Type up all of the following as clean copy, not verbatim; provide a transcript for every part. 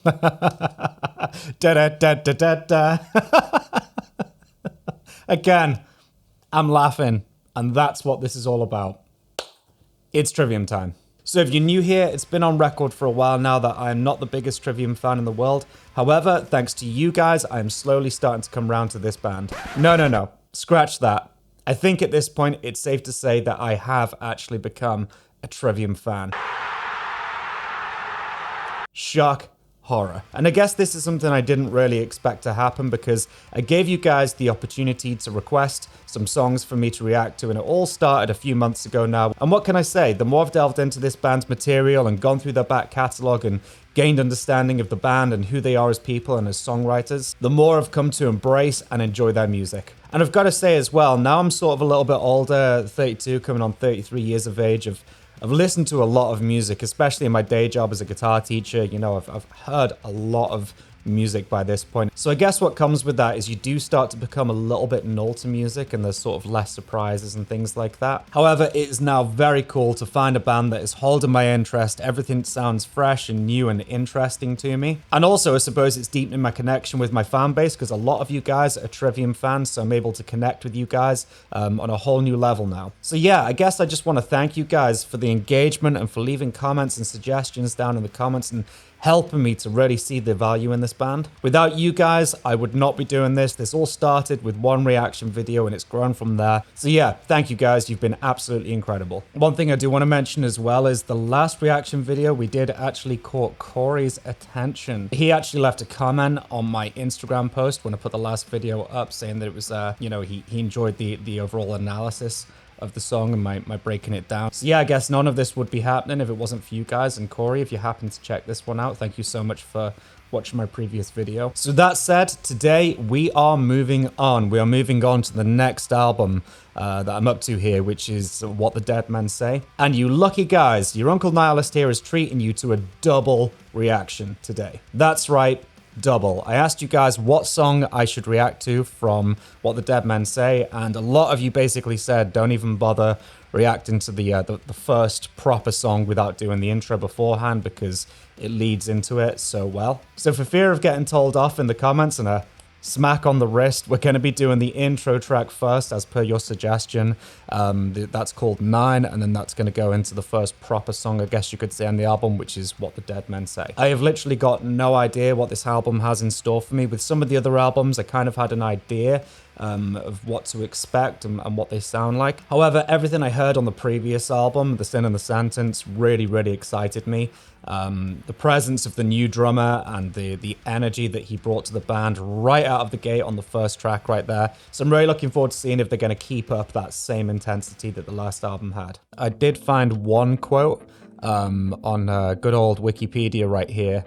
Da da da da da da. Again, I'm laughing, and that's what this is all about. It's Trivium time. So if you're new here, it's been on record for a while now that I am not the biggest Trivium fan in the world. However, thanks to you guys, I am slowly starting to come round to this band. No. Scratch that. I think at this point, it's safe to say that I have actually become a Trivium fan. Shock, horror. And I guess this is something I didn't really expect to happen because I gave you guys the opportunity to request some songs for me to react to, and it all started a few months ago now. And what can I say? The more I've delved into this band's material and gone through their back catalogue and gained understanding of the band and who they are as people and as songwriters, the more I've come to embrace and enjoy their music. And I've got to say as well, now I'm sort of a little bit older, 32, coming on 33 years of age, I've listened to a lot of music, especially in my day job as a guitar teacher. You know, I've heard a lot of music by this point. So I guess what comes with that is you do start to become a little bit null to music and there's sort of less surprises and things like that. However, it is now very cool to find a band that is holding my interest. Everything sounds fresh and new and interesting to me. And also, I suppose it's deepening my connection with my fan base because a lot of you guys are Trivium fans, so I'm able to connect with you guys on a whole new level now. So yeah, I guess I just want to thank you guys for the engagement and for leaving comments and suggestions down in the comments and helping me to really see the value in this band. Without you guys, I would not be doing this. This all started with one reaction video and it's grown from there. So yeah, thank you guys. You've been absolutely incredible. One thing I do want to mention as well is the last reaction video we did actually caught Corey's attention. He actually left a comment on my Instagram post when I put the last video up saying that it was, he enjoyed the overall analysis of the song and my breaking it down. So yeah, I guess none of this would be happening if it wasn't for you guys. And Corey, if you happen to check this one out, thank you so much for watching my previous video. So that said, today we are moving on. We are moving on to the next album that I'm up to here, which is What the Dead Men Say. And you lucky guys, your Uncle Nihilist here is treating you to a double reaction today. That's right, double. I asked you guys what song I should react to from What the Dead Men Say, and a lot of you basically said don't even bother reacting to the first proper song without doing the intro beforehand because it leads into it so well. So for fear of getting told off in the comments and a smack on the wrist, we're going to be doing the intro track first as per your suggestion. That's called 9, and then that's going to go into the first proper song, I guess you could say, on the album, which is What the Dead Men Say. I have literally got no idea what this album has in store for me. With some of the other albums, I kind of had an idea of what to expect and what they sound like. However, everything I heard on the previous album, The Sin and the Sentence, really excited me. The presence of the new drummer and the energy that he brought to the band right out of the gate on the first track right there. So I'm really looking forward to seeing if they're going to keep up that same intensity that the last album had. I did find one quote on good old Wikipedia right here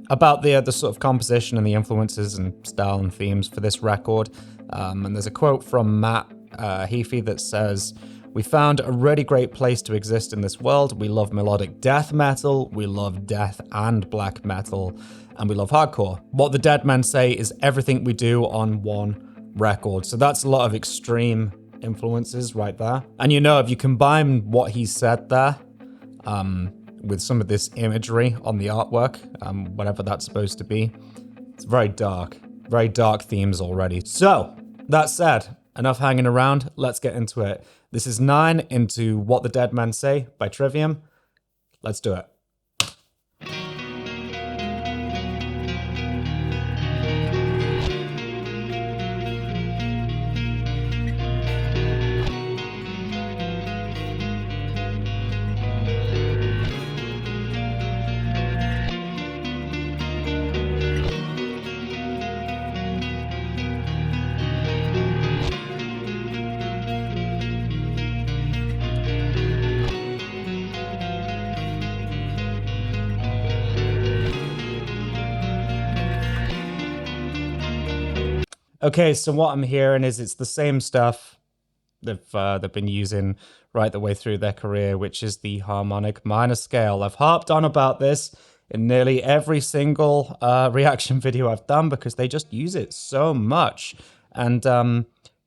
about the sort of composition and the influences and style and themes for this record. And there's a quote from Matt Heafy that says, "We found a really great place to exist in this world. We love melodic death metal, we love death and black metal, and we love hardcore. What the Dead Men Say is everything we do on one record." So that's a lot of extreme influences right there. And you know, if you combine what he said there with some of this imagery on the artwork, whatever that's supposed to be, it's very dark themes already. So that said, enough hanging around, let's get into it. This is 9 into What the Dead Men Say by Trivium. Let's do it. Okay, so what I'm hearing is it's the same stuff they've been using right the way through their career, which is the harmonic minor scale. I've harped on about this in nearly every single reaction video I've done because they just use it so much. And,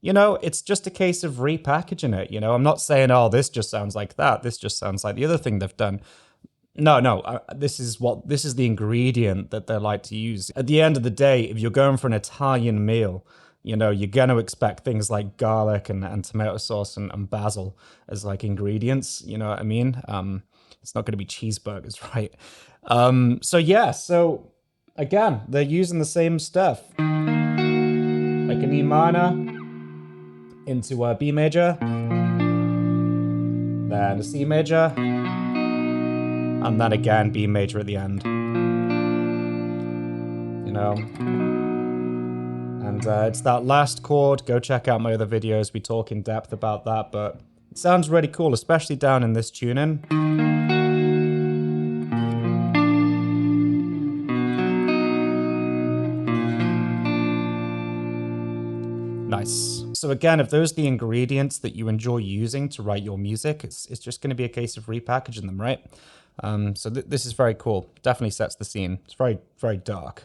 it's just a case of repackaging it. I'm not saying, oh, this just sounds like that. This just sounds like the other thing they've done. No. This is the ingredient that they like to use. At the end of the day, if you're going for an Italian meal, you know, you're going to expect things like garlic and tomato sauce and basil as like ingredients. You know what I mean? It's not going to be cheeseburgers, right? So yeah, so again, they're using the same stuff. Like an E minor into a B major, then a C major, and then again B major at the end. You know? And it's that last chord. Go check out my other videos. We talk in depth about that, but it sounds really cool, especially down in this tuning. Nice. So again, if those are the ingredients that you enjoy using to write your music, it's just going to be a case of repackaging them, right? So this is very cool. Definitely sets the scene. It's very, very dark.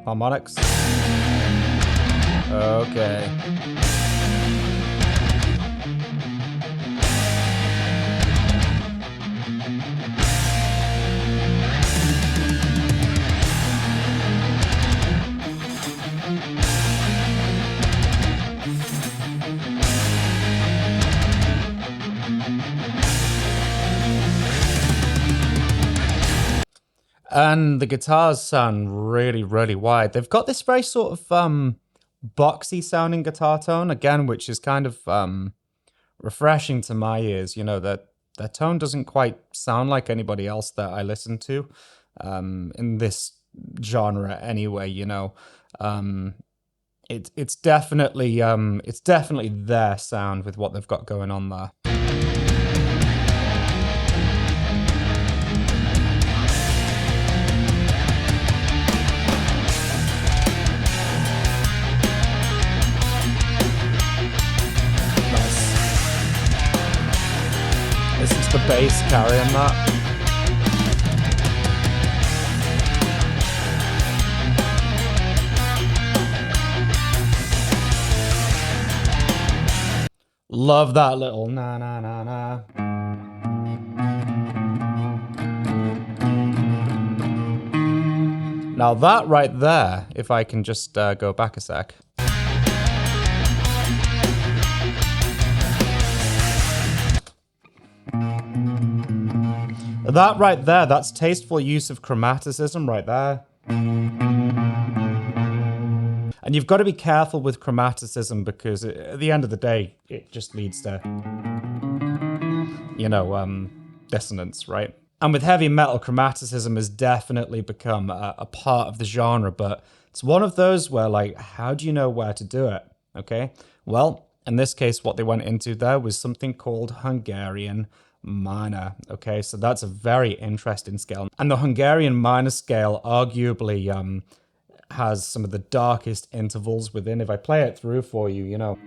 Harmonics. Okay. And the guitars sound really, really wide. They've got this very sort of boxy sounding guitar tone, again, which is kind of refreshing to my ears. You know, that their tone doesn't quite sound like anybody else that I listen to in this genre anyway, you know. It's definitely their sound with what they've got going on there. The bass carrying that. Love that little na na na na. Now that right there, if I can just go back a sec. That right there, that's tasteful use of chromaticism right there. And you've got to be careful with chromaticism because at the end of the day, it just leads to, you know, dissonance, right? And with heavy metal, chromaticism has definitely become a part of the genre, but it's one of those where, like, how do you know where to do it, okay? Well, in this case, what they went into there was something called Hungarian minor, okay? So that's a very interesting scale. And the Hungarian minor scale arguably has some of the darkest intervals within. If I play it through for you, you know.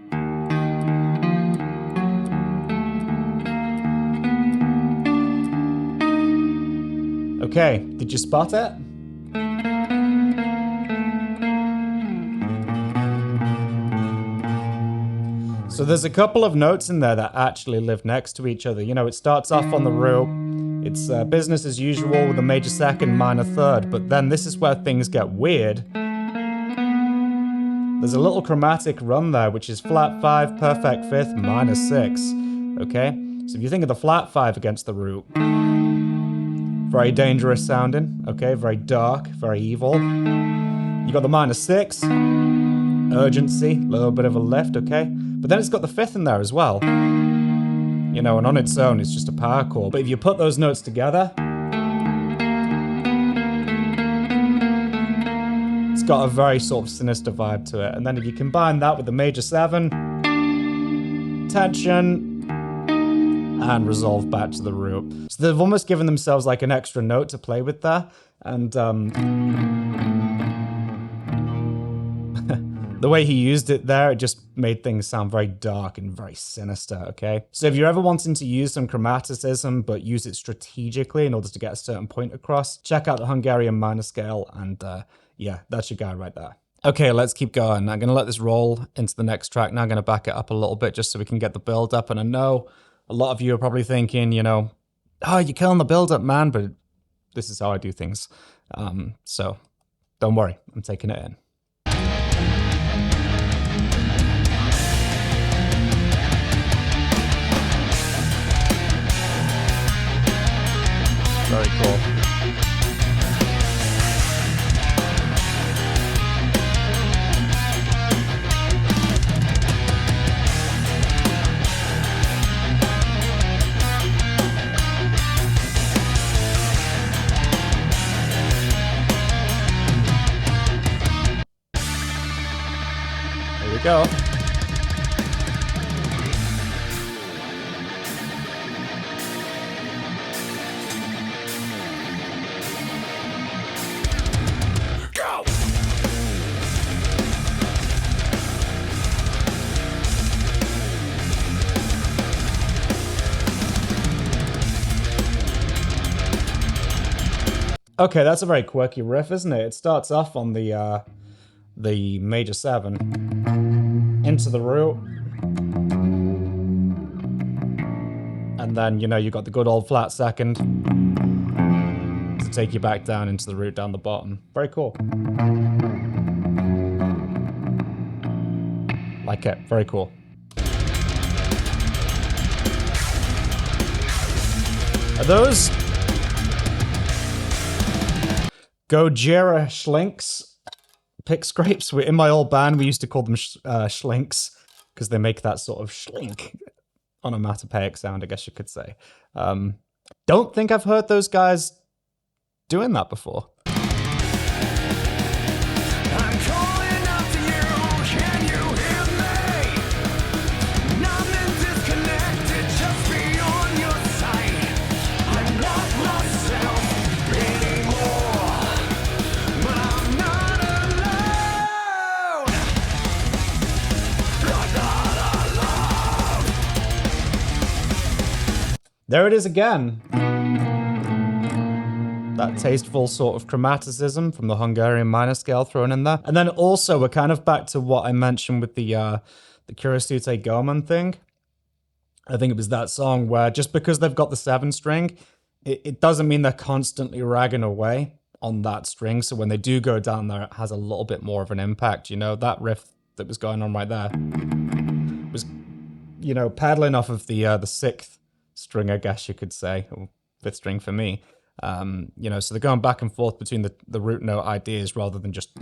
Okay, did you spot it? So there's a couple of notes in there that actually live next to each other. You know, it starts off on the root. It's business as usual with a major second, minor third. But then this is where things get weird. There's a little chromatic run there, which is flat 5, perfect 5th, minor 6. Okay? So if you think of the flat 5 against the root, very dangerous sounding. Okay? Very dark, very evil. You got the minor 6, urgency, a little bit of a lift, okay? But then it's got the 5th in there as well. You know, and on its own, it's just a power chord. But if you put those notes together, it's got a very sort of sinister vibe to it. And then if you combine that with the major 7, tension, and resolve back to the root. So they've almost given themselves like an extra note to play with there. And The way he used it there, it just made things sound very dark and very sinister, okay? So if you're ever wanting to use some chromaticism, but use it strategically in order to get a certain point across, check out the Hungarian minor scale, and yeah, that's your guy right there. Okay, let's keep going. I'm going to let this roll into the next track. Now I'm going to back it up a little bit just so we can get the build up. And I know a lot of you are probably thinking, you know, oh, you're killing the build up, man, but this is how I do things. So don't worry, I'm taking it in. Very cool. Here we go. Okay, that's a very quirky riff, isn't it? It starts off on the major 7 into the root, and then, you know, you got the good old flat second to take you back down into the root down the bottom. Very cool. Like it. Very cool. Are those Gojira Schlinks pick scrapes? In my old band, we used to call them Schlinks because they make that sort of Schlink onomatopoeic sound, I guess you could say. Don't think I've heard those guys doing that before. There it is again. That tasteful sort of chromaticism from the Hungarian minor scale thrown in there. And then also we're kind of back to what I mentioned with the Kirasute Goman thing. I think it was that song where just because they've got the 7 string, it doesn't mean they're constantly ragging away on that string. So when they do go down there, it has a little bit more of an impact. You know, that riff that was going on right there was, you know, paddling off of the 6th string, I guess you could say, or 5th string for me. You know, so they're going back and forth between the root note ideas rather than just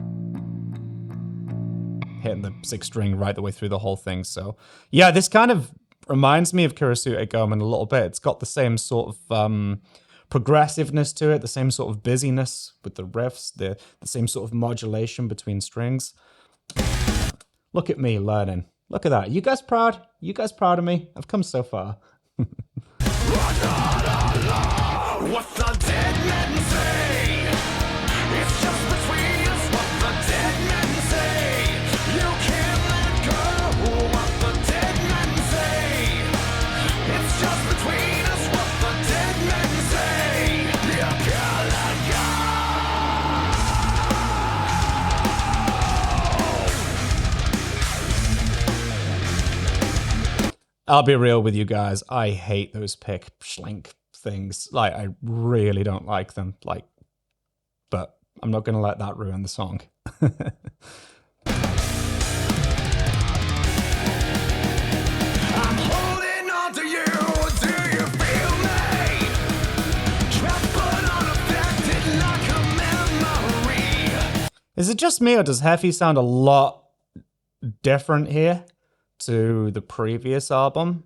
hitting the 6th string right the way through the whole thing. So yeah, this kind of reminds me of Kirasute Goman a little bit. It's got the same sort of progressiveness to it, the same sort of busyness with the riffs, the same sort of modulation between strings. Look at me learning. Look at that. You guys proud? You guys proud of me? I've come so far. What the dead men say, it's just between us. What the dead men say, you can't let go. What the dead men say, it's just between us. What the dead men say, you can't let go. I'll be real with you guys. I hate those pick schlink things. Like, I really don't like them. Like, but I'm not going to let that ruin the song. I'm holding on to you. Do you feel me? Trapped but unaffected like a memory. Is it just me, or does Heafy sound a lot different here to the previous album?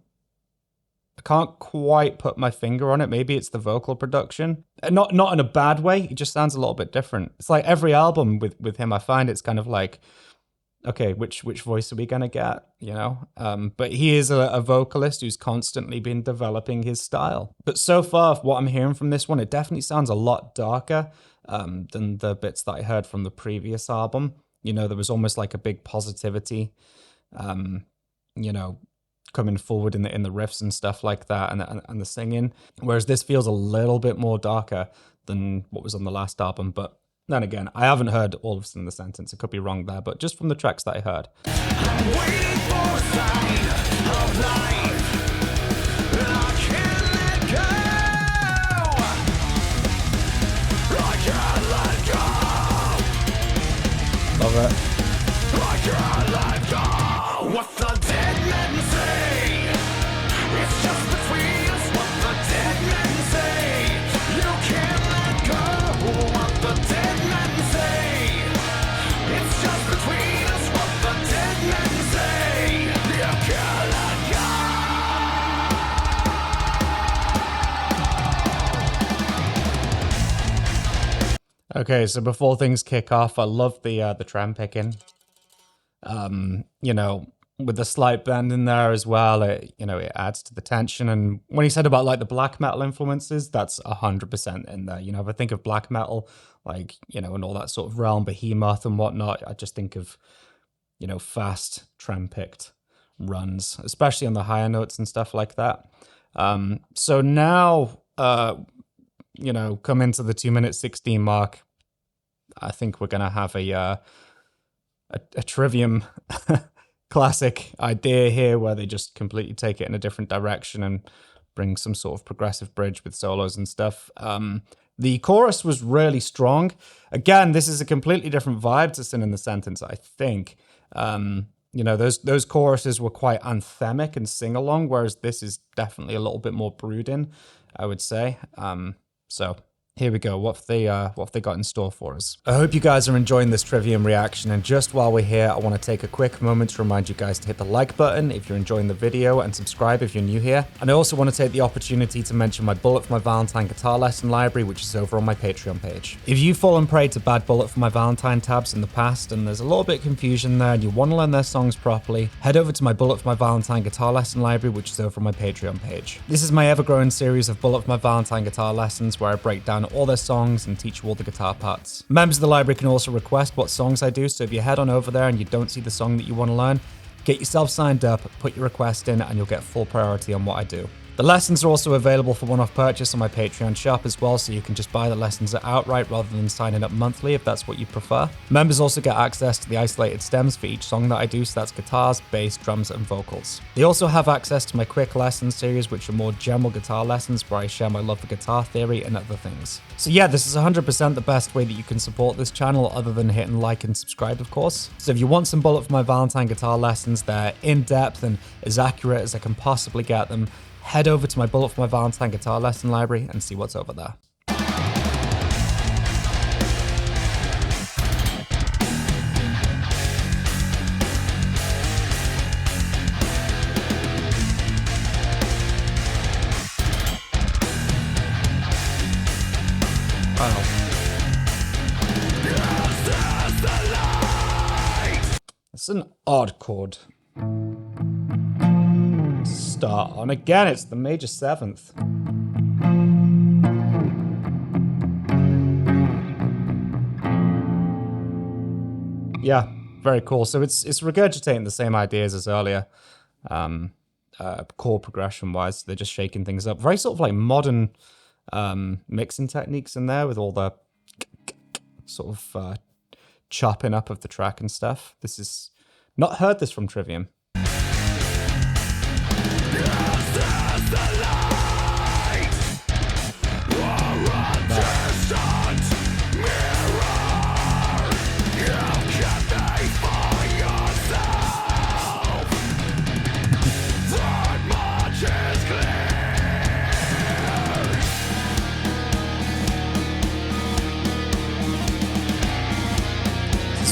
I can't quite put my finger on it. Maybe it's the vocal production. Not in a bad way. It just sounds a little bit different. It's like every album with him, I find it's kind of like, okay, which voice are we gonna get? You know. But he is a vocalist who's constantly been developing his style. But so far, what I'm hearing from this one, it definitely sounds a lot darker than the bits that I heard from the previous album. There was almost like a big positivity, you know, coming forward in the riffs and stuff like that, and the singing. Whereas this feels a little bit more darker than what was on the last album. But then again, I haven't heard all of Sin the Sentence. I could be wrong there, but just from the tracks that I heard. I'm waiting for a sign of life, and I can't let go. I can't let go. Love it. I can't let go. What the dead men say, it's just between us. What the dead men say, you can't let go. What the dead men say, it's just between us. What the dead men say, you can't let go. Okay, so before things kick off, I love the trem picking. With the slight bend in there as well, it adds to the tension. And when he said about like the black metal influences, that's 100% in there. If I think of black metal, like, and all that sort of realm, Behemoth and whatnot, I just think of, fast trem picked runs, especially on the higher notes and stuff like that. So now, come into the 2-minute 16 mark, I think we're going to have a Trivium classic idea here where they just completely take it in a different direction and bring some sort of progressive bridge with solos and stuff. The chorus was really strong. Again, this is a completely different vibe to Sin in the Sentence, I think. Those choruses were quite anthemic and sing-along, whereas this is definitely a little bit more brooding, I would say. So here we go. What have they got in store for us? I hope you guys are enjoying this Trivium reaction, and just while we're here, I want to take a quick moment to remind you guys to hit the like button if you're enjoying the video, and subscribe if you're new here. And I also want to take the opportunity to mention my Bullet for My Valentine guitar lesson library, which is over on my Patreon page. If you've fallen prey to bad Bullet for My Valentine tabs in the past, and there's a little bit of confusion there, and you want to learn their songs properly, head over to my Bullet for My Valentine guitar lesson library, which is over on my Patreon page. This is my ever-growing series of Bullet for My Valentine guitar lessons, where I break down all their songs and teach you all the guitar parts. Members of the library can also request what songs I do, so if you head on over there and you don't see the song that you want to learn, get yourself signed up, put your request in, and you'll get full priority on what I do. The lessons are also available for one-off purchase on my Patreon shop as well, so you can just buy the lessons outright rather than signing up monthly if that's what you prefer. Members also get access to the isolated stems for each song that I do, so that's guitars, bass, drums, and vocals. They also have access to my quick lessons series, which are more general guitar lessons where I share my love for guitar theory and other things. So yeah, this is 100% the best way that you can support this channel, other than hitting like and subscribe, of course. So if you want some Bullet for My Valentine guitar lessons, they're in-depth and as accurate as I can possibly get them, head over to my Bullet for My Valentine guitar lesson library and see what's over there. It's an odd chord. Start on. Again, it's the major 7th. Yeah, very cool. So it's regurgitating the same ideas as earlier, chord progression wise. They're just shaking things up. Very sort of like modern mixing techniques in there with all the sort of chopping up of the track and stuff. This is not heard this from Trivium.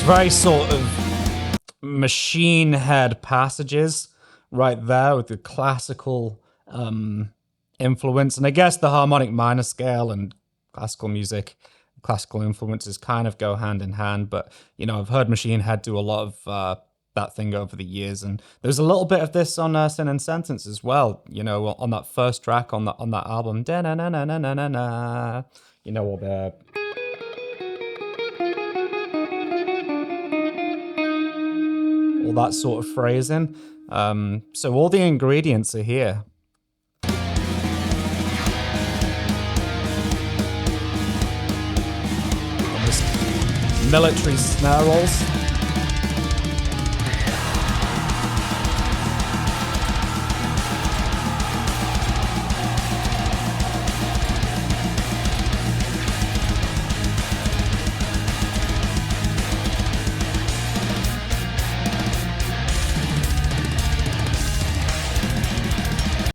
Very sort of machine head passages right there with the classical influence, and I guess the harmonic minor scale and classical music, classical influences kind of go hand in hand. But I've heard Machine Head do a lot of that thing over the years, and there's a little bit of this on Sin and Sentence as well. On that first track on that album, da na na na na na na, all the all that sort of phrasing. So all the ingredients are here. Almost military snare rolls.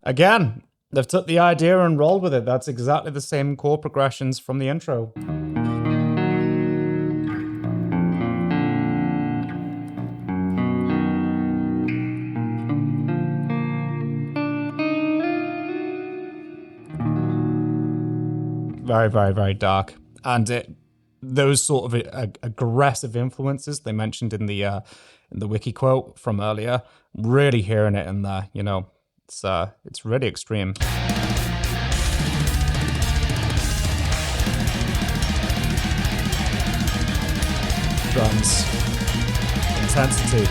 Again, they've took the idea and rolled with it. That's exactly the same chord progressions from the intro. Very, very, very dark. And those sort of aggressive influences they mentioned in the wiki quote from earlier, really hearing it in there, you know. It's really extreme. Drums. Intensity.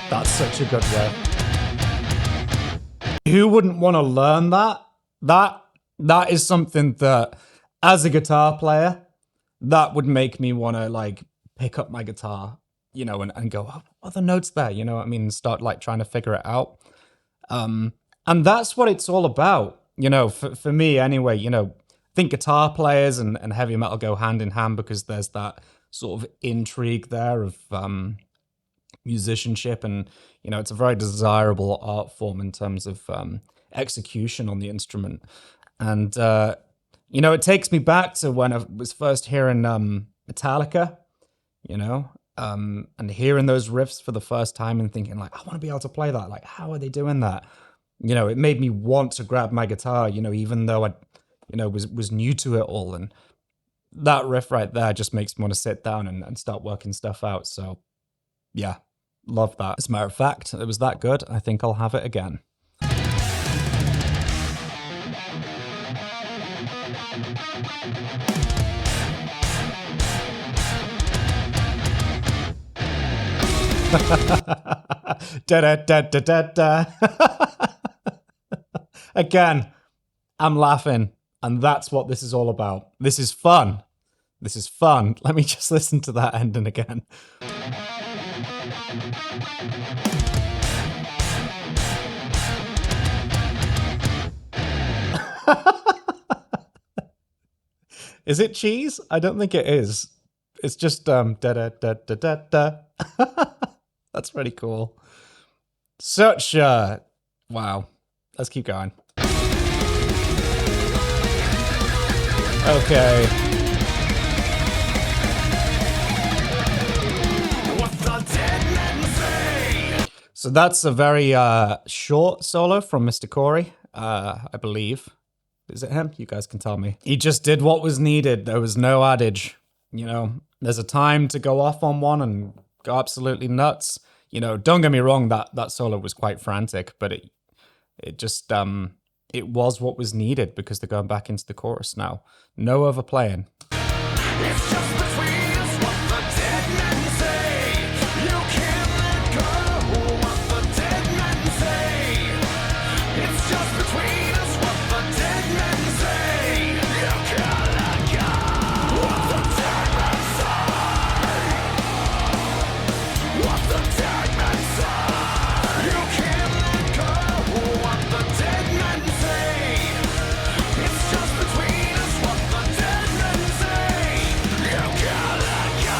That's such a good riff. Who wouldn't want to learn that? That is something that, as a guitar player, that would make me want to like pick up my guitar, you know, and go, oh, what are the notes there? You know what I mean? Start like trying to figure it out. And that's what it's all about, you know, for me anyway. You know, I think guitar players and heavy metal go hand in hand because there's that sort of intrigue there of musicianship, and you know, it's a very desirable art form in terms of execution on the instrument. And you know, it takes me back to when I was first hearing Metallica, you know, and hearing those riffs for the first time and thinking like, I want to be able to play that. Like, how are they doing that? You know, it made me want to grab my guitar, you know, even though I, you know, was new to it all. And that riff right there just makes me want to sit down and start working stuff out. So yeah, love that. As a matter of fact, it was that good. I think I'll have it again. Da da da da da da. Again, I'm laughing, and that's what this is all about. This is fun. This is fun. Let me just listen to that ending again. Is it cheese? I don't think it is. It's just da da da da da da. That's pretty cool. Such wow. Let's keep going. Okay. What the dead men say. So that's a very short solo from Mr. Corey, I believe. Is it him? You guys can tell me. He just did what was needed. There was no adage. You know, there's a time to go off on one and go absolutely nuts. You know, don't get me wrong, that solo was quite frantic, but it just it was what was needed because they're going back into the chorus now. No overplaying. It's just between us what the dead men say. You can't let go what the dead men say. It's just between us what the dead men say. You can't let go what the dead men say. What the dead men say. You can't let go what the dead men say. It's just between us what the dead men say. You can't let go.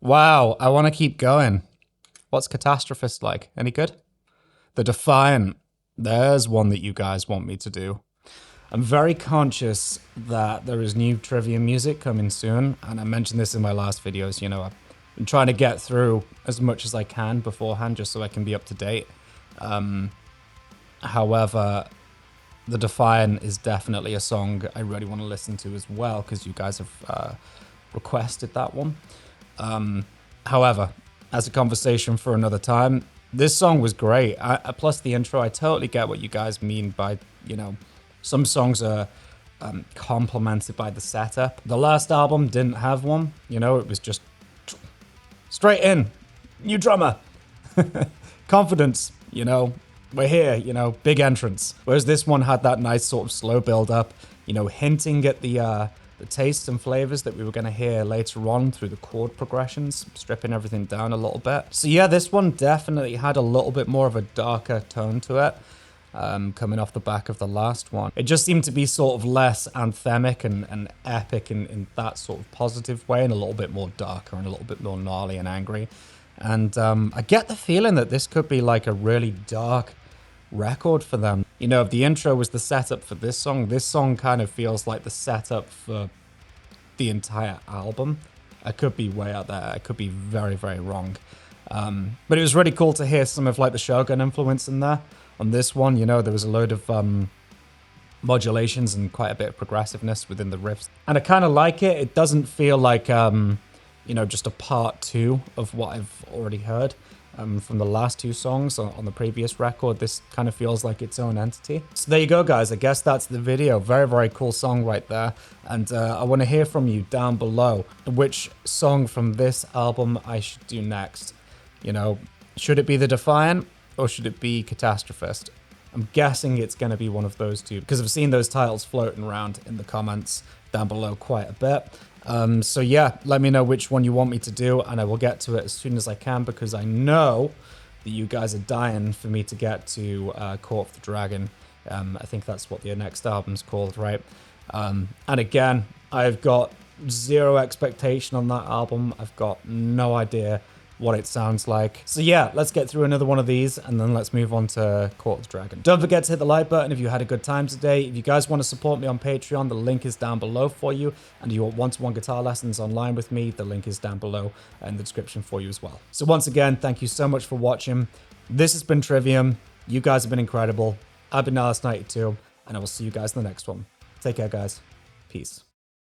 Wow, I want to keep going. What's Catastrophist like? Any good? The Defiant. There's one that you guys want me to do. I'm very conscious that there is new Trivium music coming soon, and I mentioned this in my last videos. You know, I've been trying to get through as much as I can beforehand just so I can be up to date. However, The Defiant is definitely a song I really want to listen to as well, because you guys have requested that one. However, as a conversation for another time, this song was great. Plus the intro, I totally get what you guys mean by, some songs are complemented by the setup. The last album didn't have one, it was just straight in, new drummer, confidence, we're here, big entrance. Whereas this one had that nice sort of slow build up, hinting at the tastes and flavors that we were going to hear later on through the chord progressions, stripping everything down a little bit. So yeah, this one definitely had a little bit more of a darker tone to it, coming off the back of the last one. It just seemed to be sort of less anthemic and epic in that sort of positive way, and a little bit more darker and a little bit more gnarly and angry. And I get the feeling that this could be like a really dark record for them. If the intro was the setup for this song kind of feels like the setup for the entire album. I could be way out there. I could be very, very wrong. But it was really cool to hear some of like the Shogun influence in there. On this one, there was a load of modulations and quite a bit of progressiveness within the riffs. And I kind of like it. It doesn't feel like, just a part two of what I've already heard. From the last two songs on the previous record. This kind of feels like its own entity. So there you go, guys. I guess that's the video. Very, very cool song right there. And I want to hear from you down below which song from this album I should do next. Should it be The Defiant or should it be Catastrophist? I'm guessing it's going to be one of those two, because I've seen those titles floating around in the comments down below quite a bit. So yeah, let me know which one you want me to do, and I will get to it as soon as I can, because I know that you guys are dying for me to get to Court of the Dragon. I think that's what the next album's called, right? And again, I've got zero expectation on that album. I've got no idea what it sounds like. So yeah, let's get through another one of these, and then let's move on to Court of the Dragon. Don't forget to hit the like button if you had a good time today. If you guys want to support me on Patreon, the link is down below for you. And if you want one-to-one guitar lessons online with me, the link is down below in the description for you as well. So once again, thank you so much for watching. This has been Trivium. You guys have been incredible. I've been Alice92, and I will see you guys in the next one. Take care, guys. Peace.